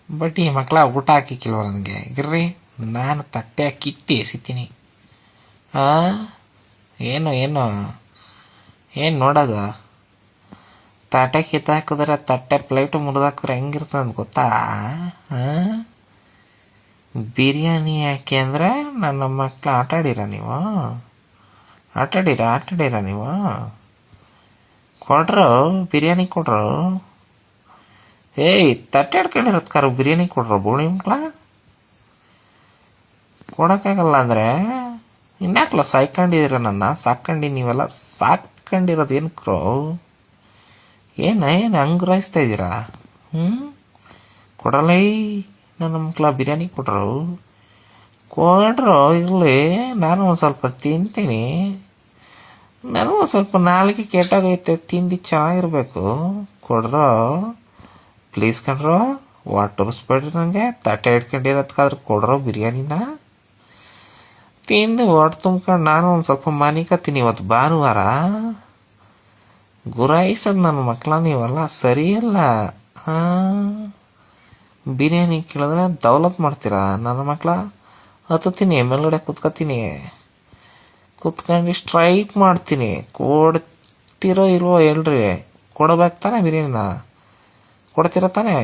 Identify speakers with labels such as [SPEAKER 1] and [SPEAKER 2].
[SPEAKER 1] But ಈ ಮಕ್ಕಳ ಊಟ ಹಾಕಿಕ್ಕಿಲ್ವ ನನಗೆ ಇರ್ರಿ, ನಾನು ತಟ್ಟೆ ಹಾಕಿಟ್ಟು ಎಸಿತೀನಿ. ಏನು ಏನು ಏನು ನೋಡೋದು? ತಟ್ಟೆ ಕಿತ್ತು ಹಾಕಿದ್ರೆ ತಟ್ಟೆ ಪ್ಲೇಟು ಮುರಿದಾಕಿದ್ರೆ ಹೆಂಗಿರ್ತದೆ ಅಂತ ಗೊತ್ತಾ? ಬಿರಿಯಾನಿ ಯಾಕೆ ಅಂದರೆ ನನ್ನ ಮಕ್ಕಳು ಆಟಾಡಿರ ನೀವು? ಆಟಾಡಿರ ನೀವು? ಕೊಡ್ರು ಬಿರಿಯಾನಿ ಕೊಡ್ರು. ಏಯ್, ತಟ್ಟೆ ಹಿಡ್ಕೊಂಡಿರೋದು ಕಾರು ಬಿರಿಯಾನಿ ಕೊಡ್ರು ಬೋಣಿ ಮಕ್ಳ. ಕೊಡೋಕ್ಕಾಗಲ್ಲ ಅಂದರೆ ಇನ್ಯಾಕ್ಲ ಸಾಯ್ಕೊಂಡಿದ್ದೀರ ನನ್ನ? ಸಾಕೊಂಡು ನೀವೆಲ್ಲ ಸಾಕೊಂಡಿರೋದು ಏನಕ್ರು? ಏನು ಹಂಗೆ ರಾಯಿಸ್ತಾ ಇದ್ದೀರಾ? ಕೊಡಲೈ ನನ್ನ ಮಕ್ಳ ಬಿರಿಯಾನಿ ಕೊಡ್ರು ಇರಲಿ, ನಾನು ಒಂದು ಸ್ವಲ್ಪ ತಿಂತೀನಿ. ನಾನು ಒಂದು ಸ್ವಲ್ಪ ನಾಲ್ಗೆ ಕೆಟ್ಟೋಗೈತೆ, ತಿಂದು ಚೆನ್ನಾಗಿರ್ಬೇಕು. ಕೊಡ್ರೋ ಪ್ಲೀಸ್ ಕಣ್ರೋ, ಒಟ್ಟರ್ಸ್ಬೇಡ್ರಿ ನನಗೆ. ತಟ್ಟೆ ಹಿಡ್ಕೊಂಡಿರೋದಕ್ಕಾದ್ರೆ ಕೊಡ್ರೋ ಬಿರಿಯಾನಿನ. ತಿಂದು ಹೊಟ್ಟೆ ತುಂಬ್ಕೊಂಡು ನಾನು ಒಂದು ಸ್ವಲ್ಪ ಮನಿಕತ್ತೀನಿ. ಇವತ್ತು ಭಾನುವಾರ ಗುರಾಯಿಸೋದು ನನ್ನ ಮಕ್ಕಳ ನೀವಲ್ಲ, ಸರಿಯಲ್ಲ. ಬಿರಿಯಾನಿ ಕೇಳಿದ್ರೆ ದೌಲತ್ ಮಾಡ್ತೀರಾ ನನ್ನ ಮಕ್ಕಳ. ಹತ್ತುತ್ತೀನಿ, ಮೇಲ್ಗಡೆ ಕುತ್ಕೊಂಡು ಸ್ಟ್ರೈಕ್ ಮಾಡ್ತೀನಿ. ಕೊಡ್ತಿರೋ ಇಲ್ವೋ ಹೇಳ್ರಿ. ಕೊಡಬೇಕು ತಾನೆ ಬಿರಿಯಾನಿನ? ಕೊಡ್ತಿರೋ ತಾನೆ?